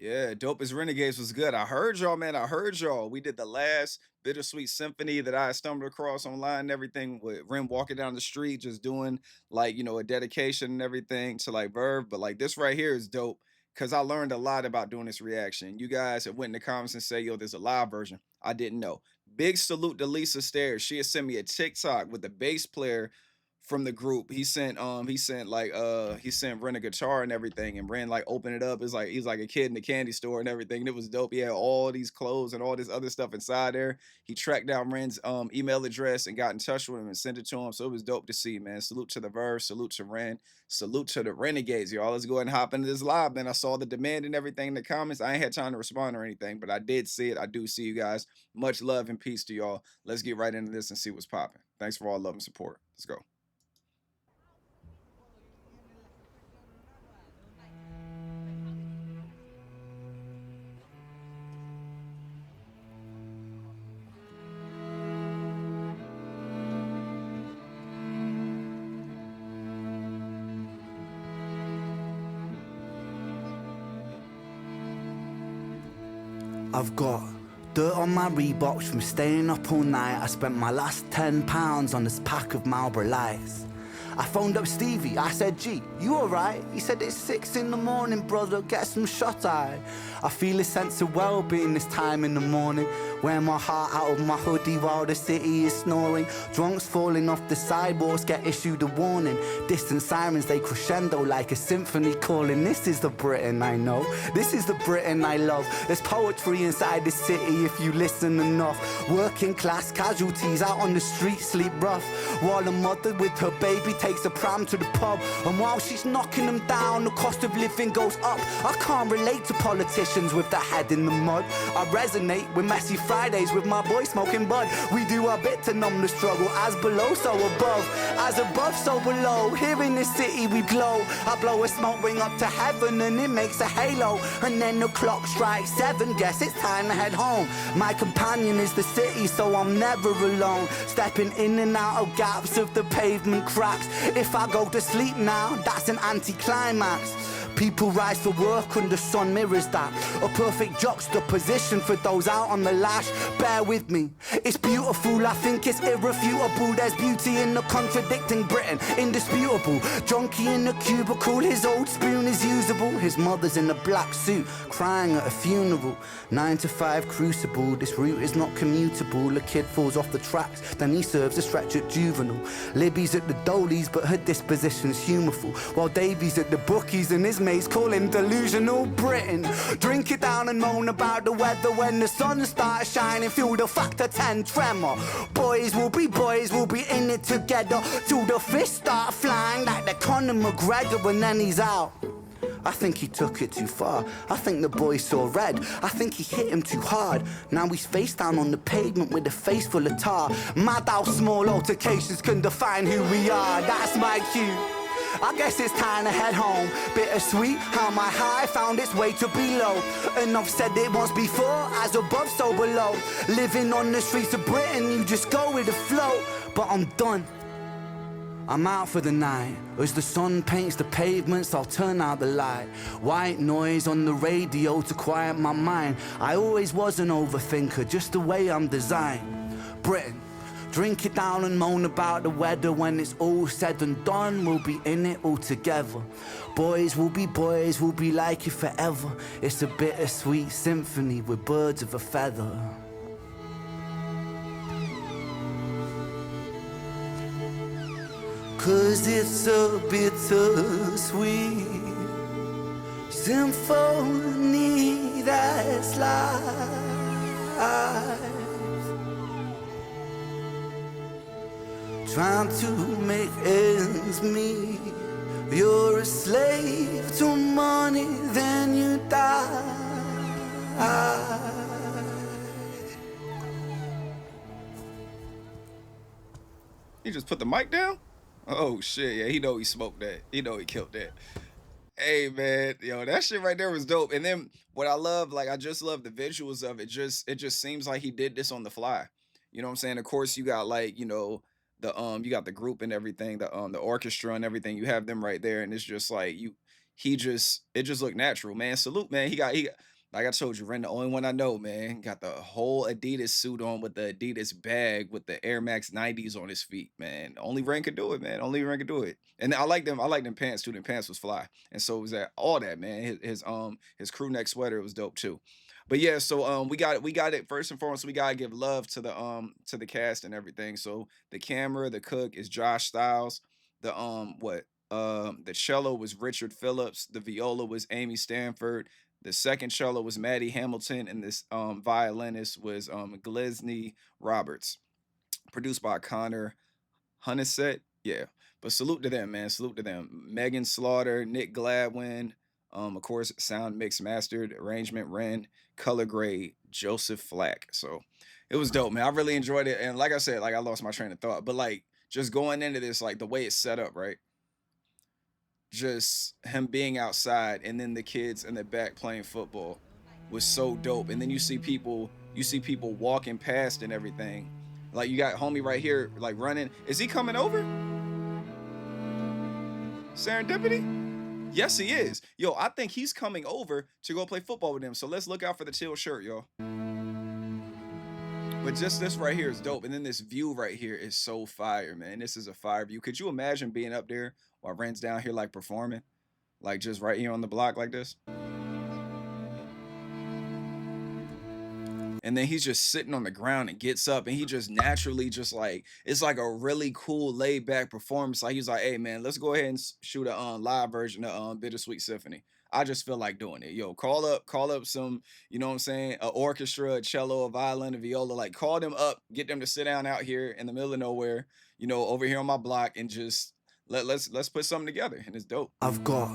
Yeah, Dope as Renegades was good. I heard y'all, man. I heard y'all. We did the last Bittersweet Symphony that I stumbled across online and everything with Ren walking down the street, just doing like, a dedication and everything to like Verve. But like this right here is dope because I learned a lot about doing this reaction. You guys have went in the comments and say, yo, there's a live version. I didn't know. Big salute to Lisa Stairs. She had sent me a TikTok with the bass player from the group. He sent Ren a guitar and everything, and Ren like opened it up. It's like he's like a kid in the candy store and everything. And it was dope. He had all these clothes and all this other stuff inside there. He tracked down Ren's email address and got in touch with him and sent it to him. So it was dope to see, man. Salute to the Verve, salute to Ren, salute to the Renegades, y'all. Let's go ahead and hop into this live, man. I saw the demand and everything in the comments. I ain't had time to respond or anything, but I did see it. I do see you guys. Much love and peace to y'all. Let's get right into this and see what's popping. Thanks for all love and support. Let's go. I've got dirt on my Reeboks from staying up all night. I spent my last £10 on this pack of Marlboro Lights. I phoned up Stevie, I said, G, you alright? He said, it's 6 in the morning, brother, get some shut-eye. I feel a sense of well-being this time in the morning. Wear my heart out of my hoodie while the city is snoring. Drunks falling off the sidewalks get issued a warning. Distant sirens, they crescendo like a symphony calling. This is the Britain I know, this is the Britain I love. There's poetry inside the city if you listen enough. Working class casualties out on the street sleep rough, while a mother with her baby takes a pram to the pub. And while she's knocking them down, the cost of living goes up. I can't relate to politicians with their head in the mud. I resonate with messy Fridays with my boy smoking bud. We do our bit to numb the struggle, as below so above, as above so below. Here in this city we glow. I blow a smoke ring up to heaven and it makes a halo. And then the clock strikes 7, guess it's time to head home. My companion is the city, so I'm never alone. Stepping in and out of gaps of the pavement cracks. If I go to sleep now, that's an anticlimax. People rise for work and the sun mirrors that. A perfect juxtaposition for those out on the lash. Bear with me, it's beautiful, I think it's irrefutable. There's beauty in the contradicting Britain, indisputable. Junkie in the cubicle, his old spoon is usable. His mother's in a black suit, crying at a funeral. 9 to 5 crucible, this route is not commutable. A kid falls off the tracks, then he serves a stretch at juvenile. Libby's at the Dolies, but her disposition's humorful. While Davy's at the bookies and his mates call him delusional Britain. Drink it down and moan about the weather when the sun starts shining. Feel the factor 10 tremor. Boys will be in it together till the fists start flying like the Conor McGregor and then he's out. I think he took it too far. I think the boy saw red. I think he hit him too hard. Now he's face down on the pavement with a face full of tar. Mad how small altercations can define who we are. That's my cue. I guess it's time to head home. Bittersweet how my high found its way to below. And I've said it once before, as above so below. Living on the streets of Britain, you just go with the flow. But I'm done, I'm out for the night. As the sun paints the pavements, I'll turn out the light. White noise on the radio to quiet my mind. I always was an overthinker, just the way I'm designed. Britain, drink it down and moan about the weather. When it's all said and done, we'll be in it all together. Boys, we'll be like you forever. It's a bittersweet symphony with birds of a feather. Cause it's a bittersweet symphony that's life. Trying to make ends meet. You're a slave to money, then you die. He just put the mic down? Oh shit, yeah, he know he smoked that. He know he killed that. Hey man, yo, that shit right there was dope. And then what I love, like I just love the visuals of it. It just seems like he did this on the fly. You know what I'm saying? Of course, you got like, you got the group and everything, the orchestra and everything. You have them right there, and it's just like it just looked natural, man. Salute, man. He got like I told you, Ren, the only one I know, man. Got the whole Adidas suit on with the Adidas bag with the Air Max 90s on his feet, man. Only Ren could do it, man. Only Ren could do it. And I like them pants too. Them pants was fly. And so was that all that, man. His crew neck sweater was dope too. But yeah, so we got it first and foremost. We gotta give love to the cast and everything. So the camera, the cook is Josh Styles. The cello was Richard Phillips. The viola was Amy Stanford. The second cello was Maddie Hamilton, and this violinist was Glesney Roberts. Produced by Connor Hunniset. Yeah. But salute to them, man. Salute to them. Megan Slaughter, Nick Gladwin, of course, sound mix mastered, arrangement Ren, color grade, Joseph Flack. So it was dope, man. I really enjoyed it. And like I said, like I lost my train of thought. But like just going into this, like the way it's set up, right? Just him being outside and then the kids in the back playing football was so dope. And then you see people walking past and everything. Like you got homie right here, like running. Is he coming over? Serendipity? Yes, he is. Yo, I think he's coming over to go play football with him. So let's look out for the teal shirt, y'all. But just this right here is dope. And then this view right here is so fire, man. This is a fire view. Could you imagine being up there while Ren's down here like performing? Like just right here on the block like this? And then he's just sitting on the ground and gets up and he just naturally just like it's like a really cool laid back performance. Like he's like, hey man, let's go ahead and shoot a live version of Bittersweet Symphony. I just feel like doing it. Yo, call up some, you know what I'm saying, a orchestra, a cello, a violin, a viola. Like call them up, get them to sit down out here in the middle of nowhere, you know, over here on my block and just let's put something together. And it's dope. I've got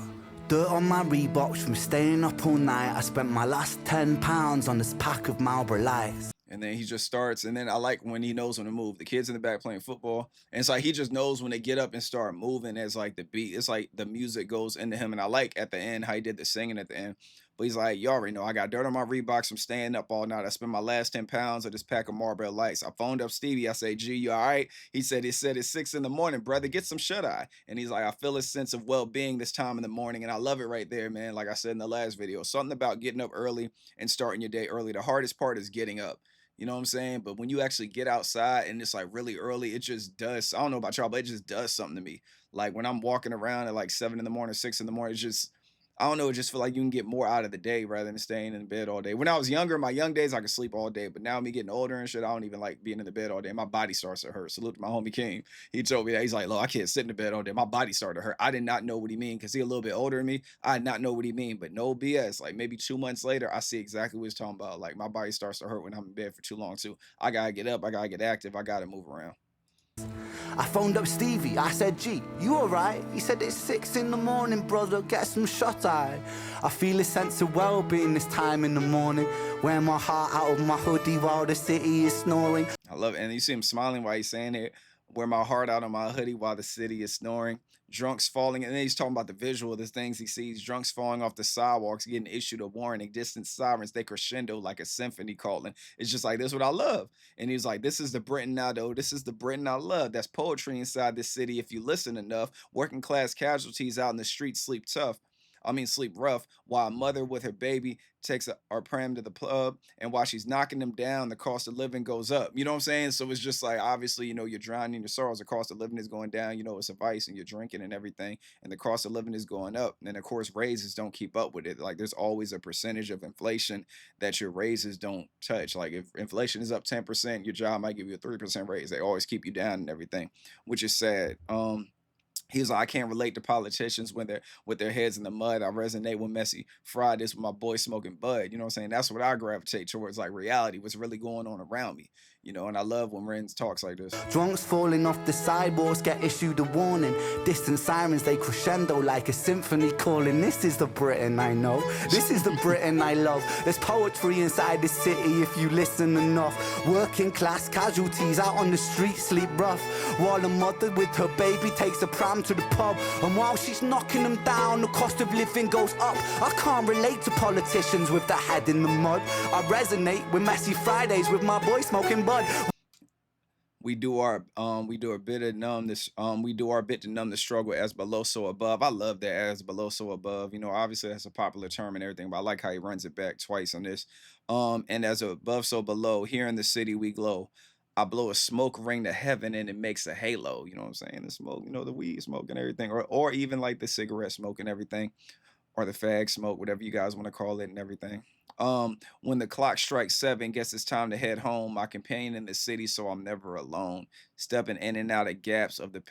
dirt on my Reeboks from staying up all night. I spent my last £10 on this pack of Marlboro Lights. And then he just starts, and then I like when he knows when to move. The kids in the back playing football, and it's like he just knows when they get up and start moving as like the beat. It's like the music goes into him, and I like at the end how he did the singing at the end. But he's like, you already know, I got dirt on my Reeboks from staying up all night. I spent my last £10 on this pack of Marlboro Lights. I phoned up Stevie. I say, G, you all right? He said it's 6 in the morning, brother. Get some shut-eye. And he's like, I feel a sense of well-being this time in the morning. And I love it right there, man. Like I said in the last video, something about getting up early and starting your day early. The hardest part is getting up. You know what I'm saying? But when you actually get outside and it's like really early, it just does. I don't know about y'all, but it just does something to me. Like when I'm walking around at like 7 in the morning, 6 in the morning, it's just, I don't know, it just feel like you can get more out of the day rather than staying in bed all day. When I was younger, my young days, I could sleep all day. But now me getting older and shit, I don't even like being in the bed all day. My body starts to hurt. Salute to my homie King. He told me that. He's like, look, I can't sit in the bed all day. My body started to hurt. I did not know what he mean because he a little bit older than me. I did not know what he mean. But no BS. Like maybe 2 months later, I see exactly what he's talking about. Like my body starts to hurt when I'm in bed for too long too. I got to get up. I got to get active. I got to move around. I phoned up Stevie, I said, G, you alright? He said, it's 6 in the morning, brother, get some shut-eye. I feel a sense of well-being this time in the morning, wear my heart out of my hoodie while the city is snoring. I love it. And you see him smiling while he's saying it, wear my heart out of my hoodie while the city is snoring. Drunks falling, and then he's talking about the visual of the things he sees. Drunks falling off the sidewalks, getting issued a warning. Distant sirens, they crescendo like a symphony calling. It's just like, this is what I love. And he's like, this is the Britain I know. This is the Britain I love. That's poetry inside this city if you listen enough. Working class casualties out in the streets sleep rough, while a mother with her baby takes our pram to the club, and while she's knocking them down, the cost of living goes up. You know what I'm saying? So it's just like, obviously, you know, you're drowning your sorrows. The cost of living is going down. You know, it's a vice, and you're drinking and everything, and the cost of living is going up. And of course, raises don't keep up with it. Like there's always a percentage of inflation that your raises don't touch. Like if inflation is up 10%, your job might give you a 3% raise. They always keep you down and everything, which is sad. He's like, I can't relate to politicians when they're with their heads in the mud. I resonate with messy Fridays with my boy smoking bud. You know what I'm saying? That's what I gravitate towards, like reality, what's really going on around me. You know, and I love when Renz talks like this. Drunks falling off the sidewalks get issued a warning. Distant sirens, they crescendo like a symphony calling. This is the Britain I know. This is the Britain I love. There's poetry inside the city if you listen enough. Working class casualties out on the street sleep rough, while a mother with her baby takes a pram to the pub. And while she's knocking them down, the cost of living goes up. I can't relate to politicians with their head in the mud. I resonate with messy Fridays with my boy smoking bud. we do a bit of numb this we do our bit to numb the struggle as below so above. I love that as below so above. You know, obviously that's a popular term and everything, but I like how he runs it back twice on this. And as above so below, here in the city we glow. I blow a smoke ring to heaven and it makes a halo. You know what I'm saying? The smoke, you know, the weed smoke and everything, or even like the cigarette smoke and everything or the fag smoke, whatever you guys want to call it and everything. When the clock strikes 7, guess it's time to head home. My companion in the city, so I'm never alone. Stepping in and out of gaps of the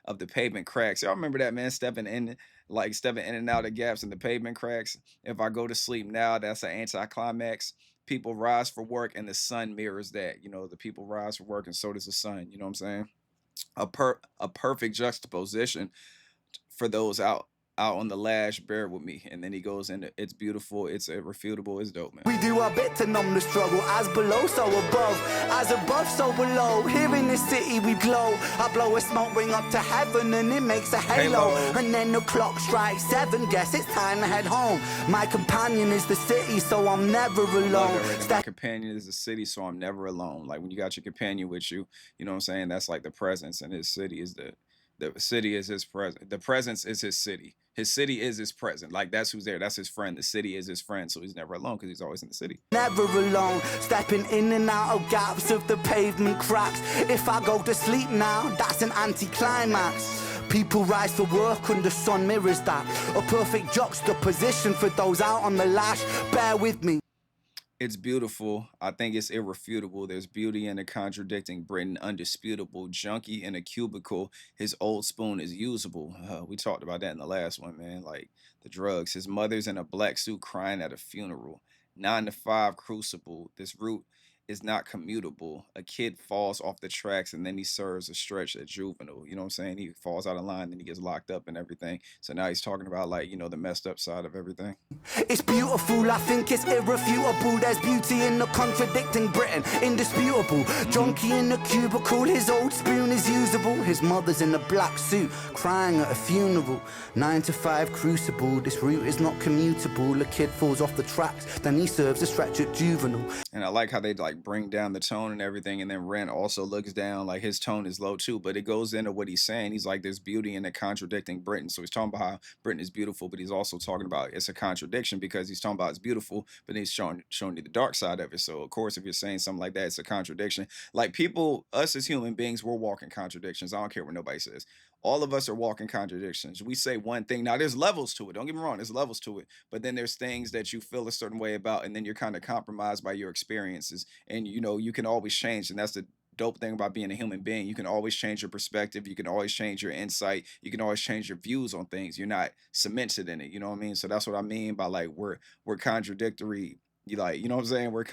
of the pavement cracks. Y'all remember that, man? Stepping in and out of gaps in the pavement cracks. If I go to sleep now, that's an anticlimax. People rise for work, and the sun mirrors that. You know, the people rise for work, and so does the sun. You know what I'm saying? A perfect juxtaposition for those out on the lash, bear with me. And then he goes into it's beautiful, it's irrefutable, it's dope, man. We do our bit to numb the struggle, as below so above, as above so below. Here in the city we glow. I blow a smoke ring up to heaven and it makes a halo. And then the clock strikes 7, guess it's time to head home. My companion is the city, so I'm never alone. My companion is the city, so I'm never alone. Like when you got your companion with you, you know what I'm saying? That's like the presence, and his city is the city is his present. The presence is his city. His city is his present. Like that's who's there. That's his friend. The city is his friend. So he's never alone because he's always in the city. Never alone, stepping in and out of gaps of the pavement cracks. If I go to sleep now, that's an anticlimax. People rise for work and the sun mirrors that. A perfect juxtaposition for those out on the lash. Bear with me. It's beautiful. I think it's irrefutable. There's beauty in the contradicting Britain, undisputable. Junkie in a cubicle. His old spoon is usable. We talked about that in the last one, man. Like the drugs. His mother's in a black suit crying at a funeral. 9 to 5 crucible. This route is not commutable. A kid falls off the tracks and then he serves a stretch at juvenile. You know what I'm saying? He falls out of line, then he gets locked up and everything. So now he's talking about like, you know, the messed up side of everything. It's beautiful, I think it's irrefutable. There's beauty in the contradicting Britain, indisputable. Junkie in the cubicle, his old spoon is usable. His mother's in a black suit, crying at a funeral. 9 to 5 crucible, this route is not commutable. A kid falls off the tracks, then he serves a stretch at juvenile. And I like how they like bring down the tone and everything, and then Ren also looks down, like his tone is low too, but it goes into what he's saying. He's like, there's beauty in the contradicting Britain. So he's talking about how Britain is beautiful, but he's also talking about it's a contradiction because he's talking about it's beautiful, but he's showing you the dark side of it. So of course, if you're saying something like that, it's a contradiction. Like people, us as human beings, we're walking contradictions. I don't care what nobody says. All of us are walking contradictions. We say one thing. Now there's levels to it. Don't get me wrong, there's levels to it. But then there's things that you feel a certain way about, and then you're kind of compromised by your experiences. And you know, you can always change. And that's the dope thing about being a human being. You can always change your perspective. You can always change your insight. You can always change your views on things. You're not cemented in it. You know what I mean? So that's what I mean by like we're contradictory. You like, you know what I'm saying? We're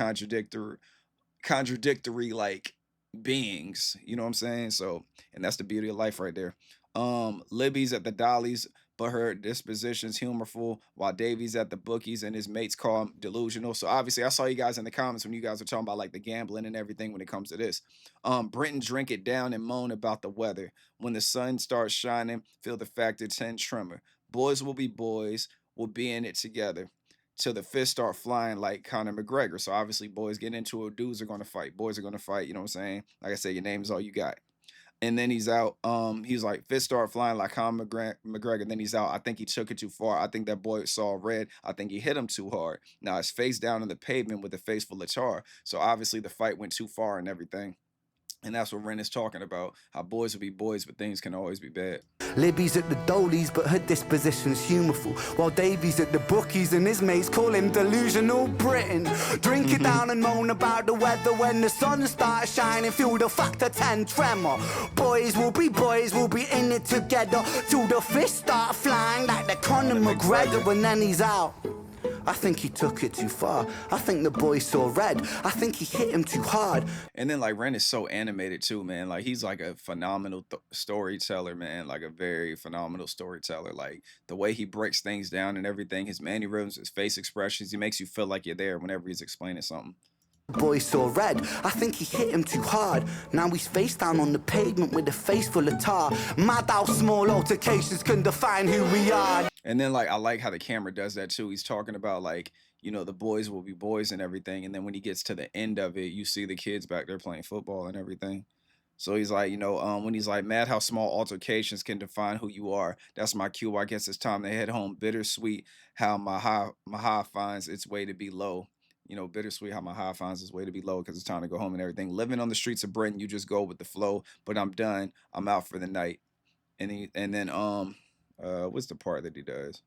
contradictory like beings. You know what I'm saying? So, and that's the beauty of life right there. Libby's at the Dollies, but her disposition's humorful, while Davy's at the bookies and his mates call him delusional. So obviously, I saw you guys in the comments when you guys were talking about like the gambling and everything when it comes to this. Brenton drink it down and moan about the weather. When the sun starts shining, feel the factor 10 tremor. Boys will be boys, we'll be in it together. Till the fists start flying like Conor McGregor. So obviously, boys get into it, dudes are gonna fight. Boys are gonna fight, you know what I'm saying? Like I said, your name is all you got. And then he's out. He's like fists start flying like Conor McGregor. Then he's out. I think he took it too far. I think that boy saw red. I think he hit him too hard. Now his face down on the pavement with a face full of tar. So obviously the fight went too far and everything. And that's what Ren is talking about. How boys will be boys, but things can always be bad. Libby's at the Dolies, but her disposition's humorful. While Davy's at the bookies and his mates call him delusional Britain. Drink it down and moan about the weather when the sun starts shining. Feel the factor 10 tremor. Boys will be in it together. Till the fists start flying like the Conor McGregor, and then he's out. I think he took it too far. I think the boy saw red. I think he hit him too hard. And then like Ren is so animated too, man. Like he's like a phenomenal storyteller, man. Like a very phenomenal storyteller. Like the way he breaks things down and everything, his mannerisms, his face expressions, he makes you feel like you're there whenever he's explaining something. Boy saw red. I think he hit him too hard. Now he's face down on the pavement with a face full of tar. Mad how small altercations can define who we are. And then like I like how the camera does that too. He's talking about like, you know, the boys will be boys and everything. And then when he gets to the end of it, you see the kids back there playing football and everything. So he's like, when he's like mad how small altercations can define who you are. That's my cue. I guess it's time to head home. Bittersweet how my high finds its way to be low. Bittersweet how my high finds its way to be low because it's time to go home and everything. Living on the streets of Britain, you just go with the flow. But I'm done. I'm out for the night. And then what's the part that he does?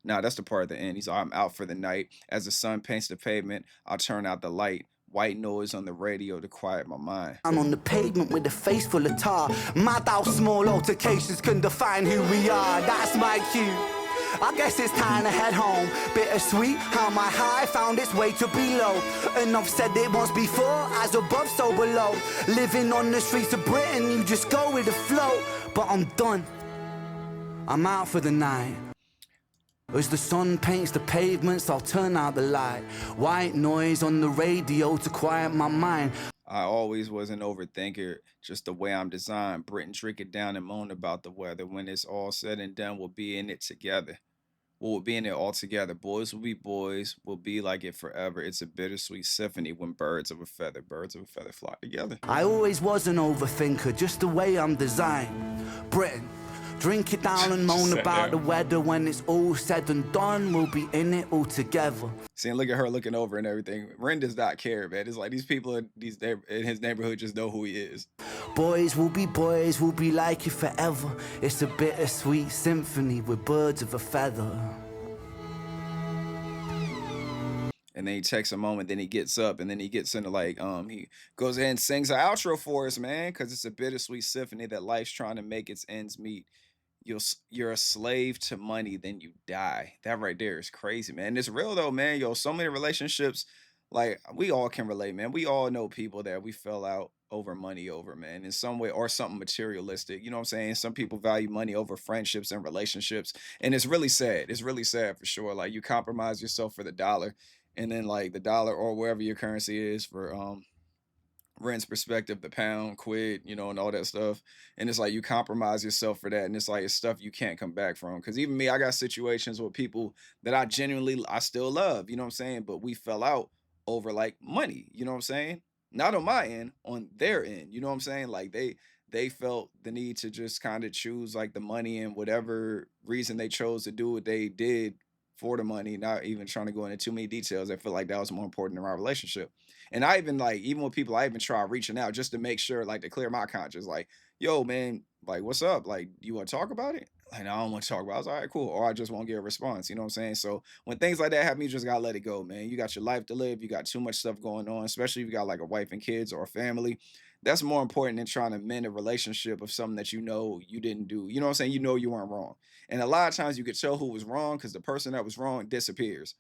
Nah, that's the part at the end. He's like, I'm out for the night. As the sun paints the pavement, I'll turn out the light. White noise on the radio to quiet my mind. I'm on the pavement with a face full of tar. Mad how small altercations can define who we are. That's my cue. I guess it's time to head home. Bittersweet how my high found its way to below. And I've said it once before, as above so below. Living on the streets of Britain, you just go with the flow. But I'm done. I'm out for the night. As the sun paints the pavements, I'll turn out the light. White noise on the radio to quiet my mind. I always was an overthinker, just the way I'm designed. Britain drink it down and moan about the weather. When it's all said and done, we'll be in it together. We'll be in it all together. Boys will be boys. We'll be like it forever. It's a bittersweet symphony when birds of a feather fly together. I always was an overthinker, just the way I'm designed. Britain, drink it down and moan Sat about the down. weather. When it's all said and done, we'll be in it all together. See, and look at her looking over and everything. Ren does not care, man. It's like these people in his neighborhood just know who he is. Boys, we'll be like it forever. It's a bittersweet symphony with birds of a feather. And then he takes a moment, then he gets up, and then he gets into he goes ahead and sings an outro for us, man, because it's a bittersweet symphony that life's trying to make its ends meet. You're a slave to money, then you die. That right there is crazy, man. And it's real though, man. Yo, so many relationships, like we all can relate, man. We all know people that we fell out over money over, man, in some way or something materialistic. You know what I'm saying? Some people value money over friendships and relationships. And it's really sad. It's really sad for sure. Like you compromise yourself for the dollar, and then like the dollar or wherever your currency is for rent's perspective, the pound, quid, and all that stuff. And it's like you compromise yourself for that. And it's like it's stuff you can't come back from. Cause even me, I got situations with people that I still love, you know what I'm saying? But we fell out over like money, you know what I'm saying? Not on my end, on their end, you know what I'm saying? Like they felt the need to just kind of choose like the money and whatever reason they chose to do what they did for the money, not even trying to go into too many details. I feel like that was more important in our relationship. And I even like, even with people, I even try reaching out just to make sure, like, to clear my conscience. Like, yo, man, like, what's up? Like, you want to talk about it? Like, no, I don't want to talk about it. I was all right, cool. Or I just won't get a response. You know what I'm saying? So when things like that happen, you just gotta let it go, man. You got your life to live. You got too much stuff going on, especially if you got like a wife and kids or a family. That's more important than trying to mend a relationship of something that you know you didn't do. You know what I'm saying? You know you weren't wrong. And a lot of times you could tell who was wrong because the person that was wrong disappears.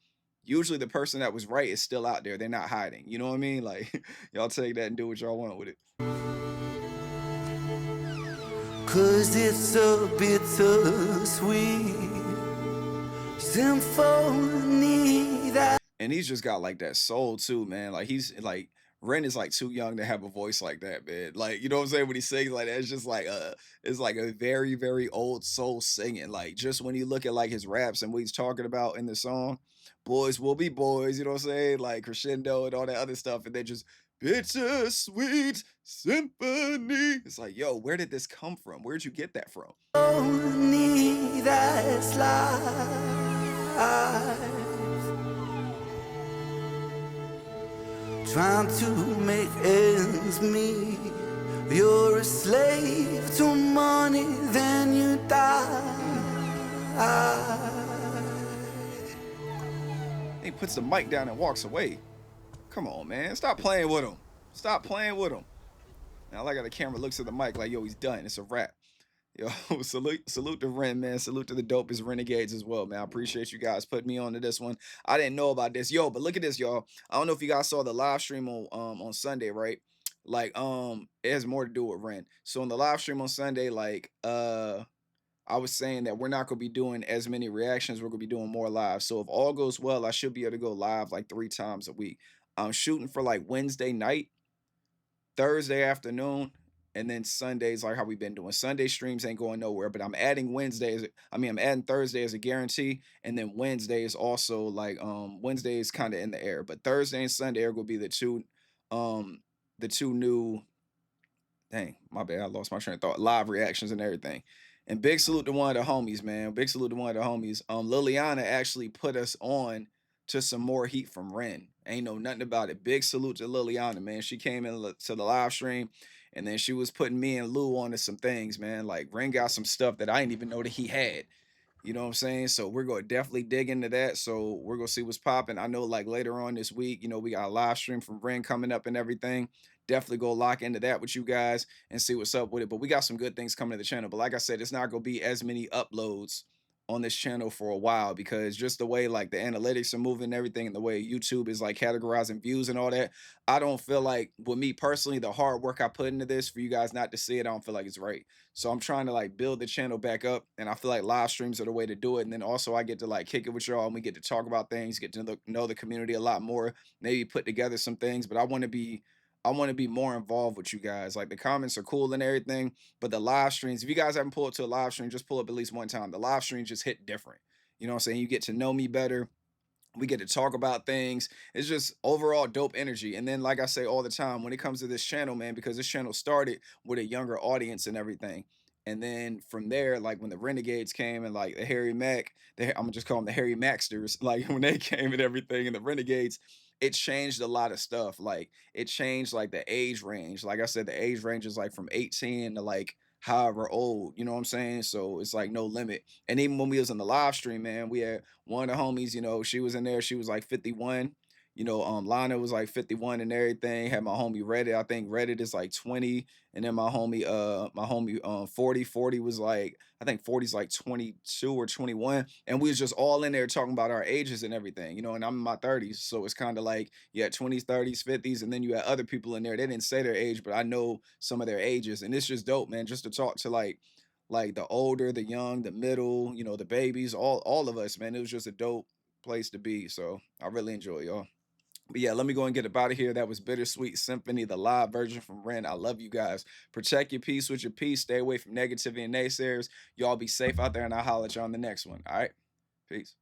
Usually the person that was right is still out there. They're not hiding. You know what I mean? Like y'all take that and do what y'all want with it. Cause it's a bittersweet symphony that And he's just got like that soul too, man. Like he's like Ren is like too young to have a voice like that, man. Like you know what I'm saying? When he sings like that, it's just like it's like a very, very old soul singing. Like just when you look at like his raps and what he's talking about in the song, boys will be boys, you know what I'm saying? Like crescendo and all that other stuff, and then just bittersweet symphony. It's like, yo, where did this come from? Where'd you get that from? only that's life. Trying to make ends meet. You're a slave to money, then you die. He puts the mic down and walks away. Come on, man. Stop playing with him. Stop playing with him. Now, like, the camera looks at the mic like, yo, he's done. It's a wrap. Yo, salute to Ren, man. Salute to the dopest renegades as well, man. I appreciate you guys putting me on to this one. I didn't know about this. Yo, but look at this, y'all. I don't know if you guys saw the live stream on Sunday, right? Like, it has more to do with Ren. So on the live stream on Sunday, like, I was saying that we're not gonna be doing as many reactions. We're gonna be doing more live. So if all goes well, I should be able to go live like 3 times a week. I'm shooting for like Wednesday night, Thursday afternoon, and then Sundays like how we've been doing. Sunday streams ain't going nowhere, but I'm adding Wednesdays. I mean, I'm adding Thursday as a guarantee, and then Wednesday is also like Wednesday is kind of in the air, but Thursday and Sunday are gonna be um the two new Dang, my bad. I lost my train of thought. Live reactions and everything. And big salute to one of the homies, man. Big salute to one of the homies. Liliana actually put us on to some more heat from Ren. Ain't know nothing about it. Big salute to Liliana, man. She came in to the live stream and then she was putting me and Lou on to some things, man. Like Ren got some stuff that I didn't even know that he had. You know what I'm saying? So we're gonna definitely dig into that. So we're gonna see what's popping. I know like later on this week, we got a live stream from Ren coming up and everything. Definitely go lock into that with you guys and see what's up with it. But we got some good things coming to the channel. But like I said, it's not gonna be as many uploads on this channel for a while because just the way like the analytics are moving and everything and the way YouTube is like categorizing views and all that, I don't feel like with me personally, the hard work I put into this for you guys not to see it, I don't feel like it's right. So I'm trying to like build the channel back up, and I feel like live streams are the way to do it. And then also I get to like kick it with y'all, and we get to talk about things, get to know the community a lot more, maybe put together some things. But I want to be more involved with you guys. Like the comments are cool and everything, but the live streams, if you guys haven't pulled to a live stream, just pull up at least one time. The live streams just hit different. You know what I'm saying? You get to know me better, we get to talk about things. It's just overall dope energy. And then, like I say all the time, when it comes to this channel, man, because this channel started with a younger audience and everything. And then from there, like when the Renegades came and like the Harry Mack, I'm gonna just call them the Harry Maxters, like when they came and everything, and the Renegades, it changed a lot of stuff. Like it changed like the age range. Like I said, the age range is like from 18 to like however old, you know what I'm saying? So it's like no limit. And even when we was in the live stream, man, we had one of the homies, she was in there, she was like 51. Lana was like 51 and everything. Had my homie Reddit. I think Reddit is like 20. And then my homie 40 was like, I think 40's like 22 or 21. And we was just all in there talking about our ages and everything, and I'm in my 30s. So it's kind of like you had 20s, 30s, 50s, and then you had other people in there. They didn't say their age, but I know some of their ages. And it's just dope, man, just to talk to like the older, the young, the middle, the babies, all of us, man. It was just a dope place to be. So I really enjoy y'all. But yeah, let me go and get up out of here. That was Bittersweet Symphony, the live version from Ren. I love you guys. Protect your peace with your peace. Stay away from negativity and naysayers. Y'all be safe out there, and I'll holler at you on the next one. All right. Peace.